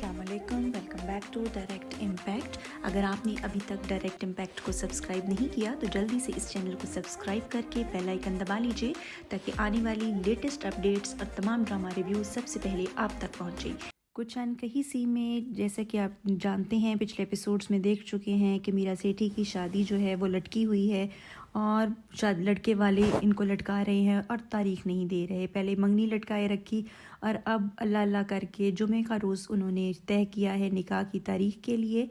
अस्सलाम वालेकुम, welcome back to direct impact. अगर आपने अभी तक डायरेक्ट इम्पैक्ट को सब्सक्राइब नहीं किया तो जल्दी से इस चैनल को सब्सक्राइब करके बेल आइकन दबा लीजिए ताकि आने वाली लेटेस्ट अपडेट्स और तमाम ड्रामा रिव्यूज़ सबसे पहले आप तक पहुँचे। कुछ अनकही सी में जैसे कि आप जानते हैं, पिछले एपिसोड्स में देख चुके हैं कि मीरा सेठी की शादी जो है वो लटकी हुई है और शायद लड़के वाले इनको लटका रहे हैं और तारीख नहीं दे रहे। पहले मंगनी लटकाए रखी और अब अल्लाह अल्लाह करके जुमे का रोज़ उन्होंने तय किया है निकाह की तारीख के लिए।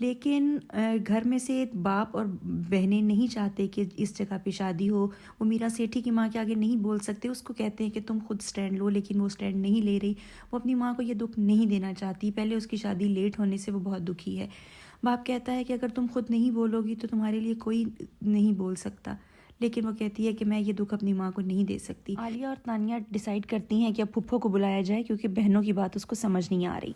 लेकिन घर में से बाप और बहनें नहीं चाहते कि इस जगह पे शादी हो। वो मीरा सेठी की माँ के आगे नहीं बोल सकते, उसको कहते हैं कि तुम खुद स्टैंड लो, लेकिन वो स्टैंड नहीं ले रही। वो अपनी माँ को ये दुख नहीं देना चाहती। पहले उसकी शादी लेट होने से वो बहुत दुखी है। बाप कहता है कि अगर तुम खुद नहीं बोलोगी तो तुम्हारे लिए कोई नहीं बोल सकता, लेकिन वो कहती है कि मैं ये दुख अपनी माँ को नहीं दे सकती। आलिया और तानिया डिसाइड करती हैं कि अब फुफ्फो को बुलाया जाए क्योंकि बहनों की बात उसको समझ नहीं आ रही।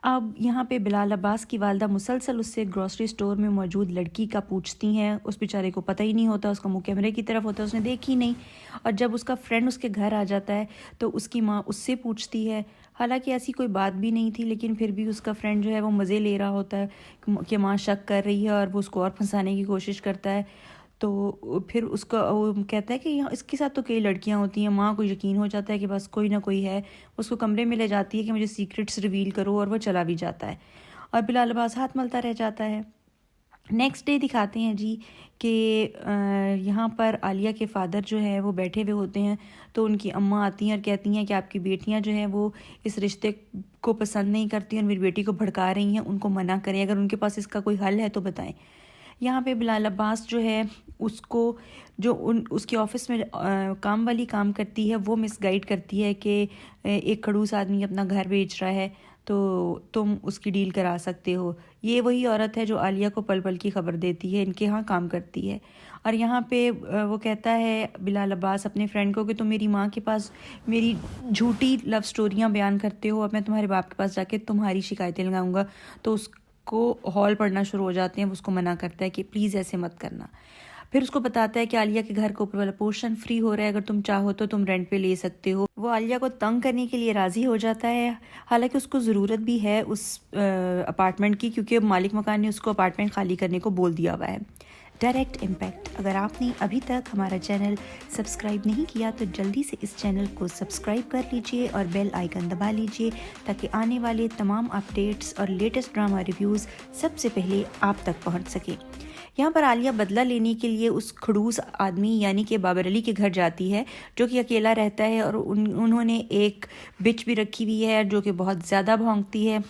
अब यहाँ पे बिलाल अब्बास की वालदा मुसलसल उससे ग्रॉसरी स्टोर में मौजूद लड़की का पूछती हैं। उस बेचारे को पता ही नहीं होता, उसका मुँह कैमरे की तरफ होता है, उसने देखी नहीं। और जब उसका फ्रेंड उसके घर आ जाता है तो उसकी माँ उससे पूछती है। हालांकि ऐसी कोई बात भी नहीं थी, लेकिन फिर भी उसका फ्रेंड जो है वो मज़े ले रहा होता है कि माँ शक कर रही है और वो उसको और फंसाने की कोशिश करता है। तो फिर उसका वो कहता है कि यहाँ इसके साथ तो कई लड़कियाँ होती हैं। माँ को यकीन हो जाता है कि बस कोई ना कोई है। उसको कमरे में ले जाती है कि मुझे सीक्रेट्स रिवील करो, और वो चला भी जाता है और बिलाल अब्बास हाथ मलता रह जाता है। नेक्स्ट डे दिखाते हैं जी कि यहाँ पर आलिया के फादर जो है वो बैठे हुए होते हैं। तो उनकी अम्मा आती हैं और कहती हैं कि आपकी बेटियाँ जो हैं वो इस रिश्ते को पसंद नहीं करती और मेरी बेटी को भड़का रही हैं, उनको मना करें, अगर उनके पास इसका कोई हल है तो बताएं। यहाँ पे बिलाल अब्बास जो है उसको जो उसके ऑफिस में काम वाली काम करती है वो मिसगाइड करती है कि एक खड़ूस आदमी अपना घर बेच रहा है तो तुम उसकी डील करा सकते हो। ये वही औरत है जो आलिया को पल पल की खबर देती है, इनके यहाँ काम करती है। और यहाँ पे वो कहता है बिलाल अब्बास अपने फ्रेंड को कि तुम मेरी माँ के पास मेरी झूठी लव स्टोरियाँ बयान करते हो, अब मैं तुम्हारे बाप के पास जाके तुम्हारी शिकायतें लगाऊंगा। तो उसको हॉल पढ़ना शुरू हो जाते हैं। उसको मना करता है कि प्लीज़ ऐसे मत करना। फिर उसको बताता है कि आलिया के घर का ऊपर वाला पोर्शन फ्री हो रहा है, अगर तुम चाहो तो तुम रेंट पे ले सकते हो। वो आलिया को तंग करने के लिए राज़ी हो जाता है। हालांकि उसको ज़रूरत भी है उस अपार्टमेंट की, क्योंकि मालिक मकान ने उसको अपार्टमेंट खाली करने को बोल दिया हुआ है। डायरेक्ट इम्पैक्ट, अगर आपने अभी तक हमारा चैनल सब्सक्राइब नहीं किया तो जल्दी से इस चैनल को सब्सक्राइब कर लीजिए और बेल आइकन दबा लीजिए ताकि आने वाले तमाम अपडेट्स और लेटेस्ट ड्रामा रिव्यूज़ सबसे पहले आप तक पहुंच सके। यहाँ पर आलिया बदला लेने के लिए उस खड़ूस आदमी यानी कि बाबर अली के घर जाती है जो कि अकेला रहता है, और उन्होंने एक बिच भी रखी हुई है जो कि बहुत ज़्यादा भौंकती है।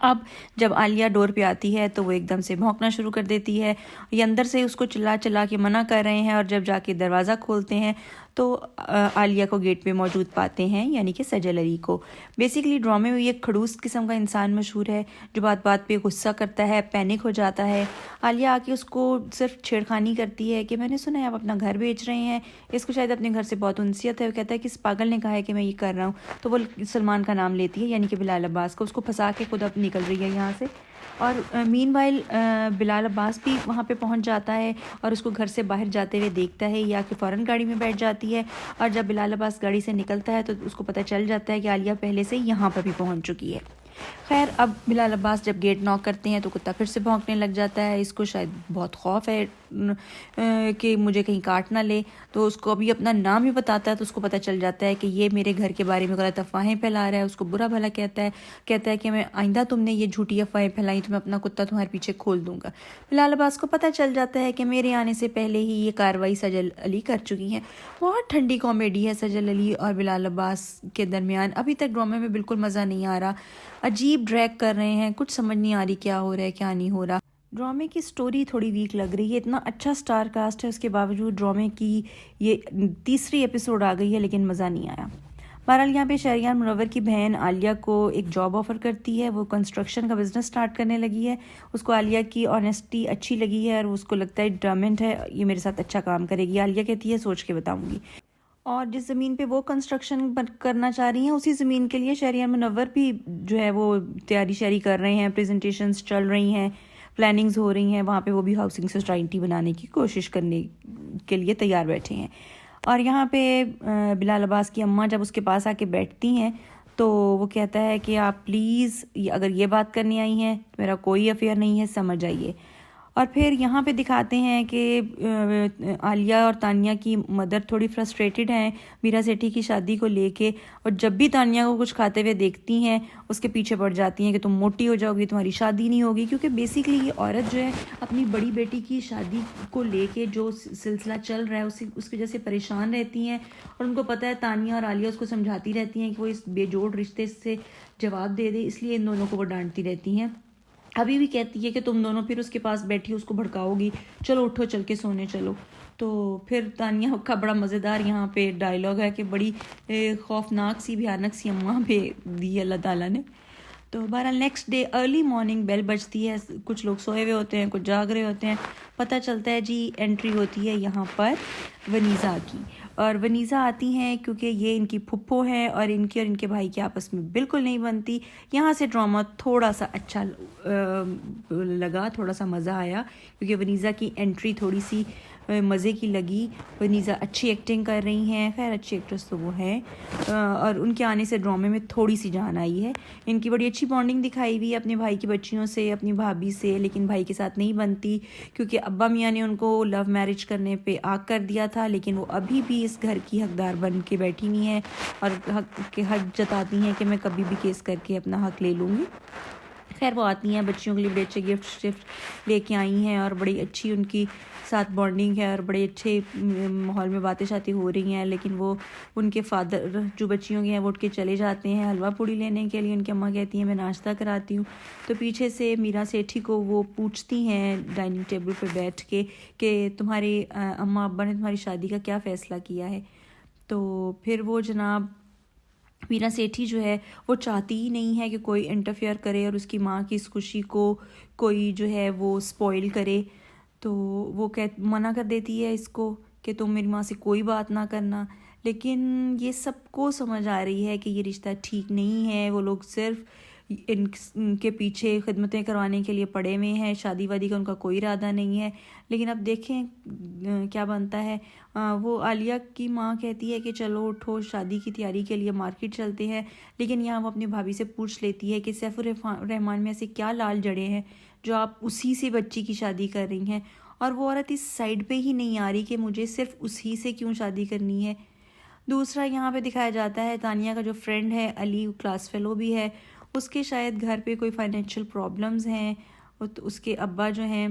अब जब आलिया डोर पे आती है तो वो एकदम से भौंकना शुरू कर देती है। ये अंदर से उसको चिल्ला चिल्ला के मना कर रहे हैं, और जब जाके दरवाज़ा खोलते हैं तो आलिया को गेट पे मौजूद पाते हैं, यानी कि सजल अली को। बेसिकली ड्रामे में ये खड़ूस किस्म का इंसान मशहूर है जो बात बात पे गुस्सा करता है, पैनिक हो जाता है। आलिया आके उसको सिर्फ छेड़खानी करती है कि मैंने सुना है आप अपना घर बेच रहे हैं, इसको शायद अपने घर से बहुत उनसियत है। वो कहता है कि इस पागल ने कहा है कि मैं ये कर रहा हूँ। तो वो सलमान का नाम लेती है, यानी कि बिलाल अब्बास को, उसको फंसा के खुद अब निकल रही है यहाँ से। और मीनवाइल बिलाल अब्बास भी वहाँ पे पहुँच जाता है और उसको घर से बाहर जाते हुए देखता है। या कि फ़ौरन गाड़ी में बैठ जाती है, और जब बिलाल अब्बास गाड़ी से निकलता है तो उसको पता चल जाता है कि आलिया पहले से यहाँ पर भी पहुँच चुकी है। खैर, अब बिलाल अब्बास जब गेट नॉक करते हैं तो कुत्ता फिर से भौंकने लग जाता है। इसको शायद बहुत खौफ है कि मुझे कहीं काट ना ले, तो उसको अभी अपना नाम ही बताता है तो उसको पता चल जाता है कि ये मेरे घर के बारे में गलत अफवाहें फैला रहा है। उसको बुरा भला कहता है कि मैं आइंदा तुमने ये झूठी अफवाहें फैलाई तो मैं अपना कुत्ता तुम्हारे पीछे खोल दूंगा। बिलाल अब्बास को पता चल जाता है कि मेरे आने से पहले ही ये कार्रवाई सजल अली कर चुकी हैं। बहुत ठंडी कॉमेडी है सजल अली और बिलाल अब्बास के दरमियान। अभी तक ड्रामे में बिल्कुल मज़ा नहीं आ रहा, अजीब ड्रैग कर रहे हैं, कुछ समझ नहीं आ रही क्या हो रहा है क्या नहीं हो रहा। ड्रामे की स्टोरी थोड़ी वीक लग रही है। इतना अच्छा स्टार कास्ट है, उसके बावजूद ड्रामे की ये तीसरी एपिसोड आ गई है लेकिन मज़ा नहीं आया। बहरहाल यहाँ पे शहरियार मुनव्वर की बहन आलिया को एक जॉब ऑफ़र करती है। वो कंस्ट्रक्शन का बिज़नेस स्टार्ट करने लगी है। उसको आलिया की ऑनेस्टी अच्छी लगी है और उसको लगता है डिटरमिन्ड है, ये मेरे साथ अच्छा काम करेगी। आलिया कहती है सोच के बताऊँगी। और जिस ज़मीन पे वो कंस्ट्रक्शन करना चाह रही हैं उसी ज़मीन के लिए शहरियार मुनव्वर भी जो है वो तैयारी शारी कर रहे हैं, प्रेजेंटेशंस चल रही हैं, प्लानिंग्स हो रही हैं। वहाँ पे वो भी हाउसिंग सोसाइटी बनाने की कोशिश करने के लिए तैयार बैठे हैं। और यहाँ पे बिलाल अब्बास की अम्मा जब उसके पास आके बैठती हैं تو وہ کہتا ہے کہ آپ پلیز اگر یہ بات کرنے آئی ہیں میرا کوئی افیئر نہیں ہے، سمجھ آئیے. اور پھر یہاں پہ دکھاتے ہیں کہ عالیہ اور تانیہ کی مدر تھوڑی فرسٹریٹڈ ہیں میرا سیٹھی کی شادی کو لے کے، اور جب بھی تانیہ کو کچھ کھاتے ہوئے دیکھتی ہیں اس کے پیچھے پڑ جاتی ہیں کہ تم موٹی ہو جاؤ گی، تمہاری شادی نہیں ہوگی. کیونکہ بیسیکلی یہ عورت جو ہے اپنی بڑی بیٹی کی شادی کو لے کے جو سلسلہ چل رہا ہے اس کی وجہ سے پریشان رہتی ہیں، اور ان کو پتہ ہے تانیہ اور عالیہ اس کو سمجھاتی رہتی ہیں کہ وہ اس بے جوڑ رشتے سے جواب دے دے، اس لیے ان دونوں کو وہ ڈانٹتی رہتی ہیں. ابھی بھی کہتی ہے کہ تم دونوں پھر اس کے پاس بیٹھی اس کو بھڑکاؤ گی، چلو اٹھو چل کے سونے چلو. تو پھر تانیہ کا بڑا مزیدار یہاں پہ ڈائلاگ ہے کہ بڑی خوفناک سی بھیانک سی اماں پہ دی اللہ تعالیٰ نے. تو بہرحال نیکسٹ ڈے ارلی مارننگ بیل بجتی ہے، کچھ لوگ سوئے ہوئے ہوتے ہیں، کچھ جاگ رہے ہوتے ہیں. پتہ چلتا ہے جی انٹری ہوتی ہے یہاں پر ونیزا کی، اور ونیزا آتی ہیں کیونکہ یہ ان کی پھپھو ہے اور ان کے بھائی کے آپس میں بالکل نہیں بنتی. یہاں سے ڈرامہ تھوڑا سا اچھا لگا، تھوڑا سا مزہ آیا کیونکہ ونیزا کی انٹری تھوڑی سی مزے کی لگی. ونیزا اچھی ایکٹنگ کر رہی ہیں، خیر اچھی ایکٹریس تو وہ ہیں، اور ان کے آنے سے ڈرامے میں تھوڑی سی جان آئی ہے. ان کی بڑی اچھی بانڈنگ دکھائی ہوئی ہے اپنے بھائی کی بچیوں سے، اپنی بھابھی سے، لیکن بھائی کے ساتھ نہیں بنتی کیونکہ ابا میاں نے ان کو لو میرج کرنے پہ آگ کر دیا تھا، لیکن وہ ابھی بھی اس گھر کی حقدار بن کے بیٹھی ہوئی ہیں اور حق جتاتی ہیں کہ میں کبھی بھی کیس کر کے اپنا حق لے لوں گی. خیر وہ آتی ہیں بچیوں کے لیے بڑے اچھے گفٹ لے کے آئی ہیں اور بڑی اچھی ان کی ساتھ بانڈنگ ہے اور بڑے اچھے ماحول میں باتیں شاتیں ہو رہی ہیں. لیکن وہ ان کے فادر جو بچیوں کے ہیں وہ اٹھ کے چلے جاتے ہیں حلوہ پوڑی لینے کے لیے. ان کی اماں کہتی ہیں میں ناشتہ کراتی ہوں. تو پیچھے سے میرا سیٹھی کو وہ پوچھتی ہیں ڈائننگ ٹیبل پہ بیٹھ کے کہ تمہارے اماں ابا نے تمہاری شادی کا کیا فیصلہ کیا ہے. تو پھر وہ جناب میرا سیٹھی جو ہے وہ چاہتی ہی نہیں ہے کہ کوئی انٹرفیئر کرے اور اس کی ماں کی اس خوشی کو کوئی جو ہے وہ سپوائل کرے. تو وہ منع کر دیتی ہے اس کو کہ تم میری ماں سے کوئی بات نہ کرنا. لیکن یہ سب کو سمجھ آ رہی ہے کہ یہ رشتہ ٹھیک نہیں ہے، وہ لوگ صرف ان کے پیچھے خدمتیں کروانے کے لیے پڑے ہوئے ہیں، شادی وادی کا ان کا کوئی ارادہ نہیں ہے. لیکن اب دیکھیں کیا بنتا ہے. وہ عالیہ کی ماں کہتی ہے کہ چلو اٹھو شادی کی تیاری کے لیے مارکیٹ چلتے ہیں، لیکن یہاں وہ اپنی بھابھی سے پوچھ لیتی ہے کہ سیف الرحمان میں ایسے کیا لال جڑے ہیں جو آپ اسی سے بچی کی شادی کر رہی ہیں. اور وہ عورت اس سائڈ پہ ہی نہیں آ رہی کہ مجھے صرف اسی سے کیوں شادی کرنی ہے. دوسرا یہاں پہ دکھایا جاتا ہے تانیہ کا جو فرینڈ ہے علی، کلاس فیلو بھی ہے، اس کے شاید گھر پہ کوئی فائنینشیل پرابلمز ہیں. اس کے ابا جو ہیں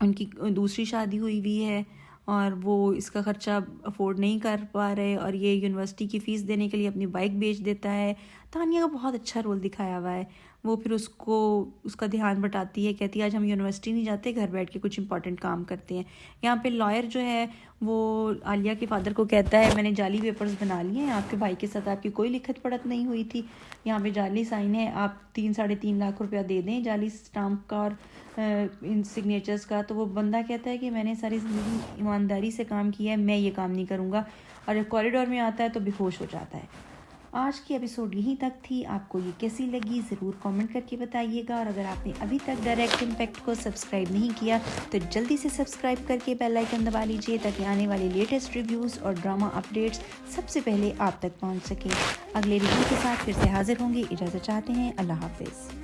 ان کی دوسری شادی ہوئی ہوئی ہے اور وہ اس کا خرچہ افورڈ نہیں کر پا رہے، اور یہ یونیورسٹی کی فیس دینے کے لیے اپنی بائک بیچ دیتا ہے. تانیہ کا بہت اچھا رول دکھایا ہوا ہے. وہ پھر اس کا دھیان بٹاتی ہے، کہتی ہے آج ہم یونیورسٹی نہیں جاتے، گھر بیٹھ کے کچھ امپورٹنٹ کام کرتے ہیں. یہاں پہ لائر جو ہے وہ عالیہ کے فادر کو کہتا ہے میں نے جعلی پیپرز بنا لیے ہیں، آپ کے بھائی کے ساتھ آپ کی کوئی لکھت پڑھت نہیں ہوئی تھی، یہاں پہ جعلی سائن ہے، آپ 3-3.5 لاکھ روپیہ دے دیں جعلی اسٹامپ کا اور ان سگنیچرز کا. تو وہ بندہ کہتا ہے کہ میں نے ساری زندگی ایمانداری سے کام کیا ہے، میں یہ کام نہیں کروں گا، اور جب کوریڈور میں آتا ہے تو بے ہوش ہو جاتا ہے. آج کی ایپیسوڈ یہیں تک تھی. آپ کو یہ کیسی لگی ضرور کامنٹ کر کے بتائیے گا، اور اگر آپ نے ابھی تک ڈائریکٹ امپیکٹ کو سبسکرائب نہیں کیا تو جلدی سے سبسکرائب کر کے بیل آئیکن دبا لیجئے تاکہ آنے والے لیٹسٹ ریویوز اور ڈرامہ اپڈیٹس سب سے پہلے آپ تک پہنچ سکیں. اگلے ریویو کے ساتھ پھر سے حاضر ہوں گے. اجازت چاہتے ہیں. اللہ حافظ.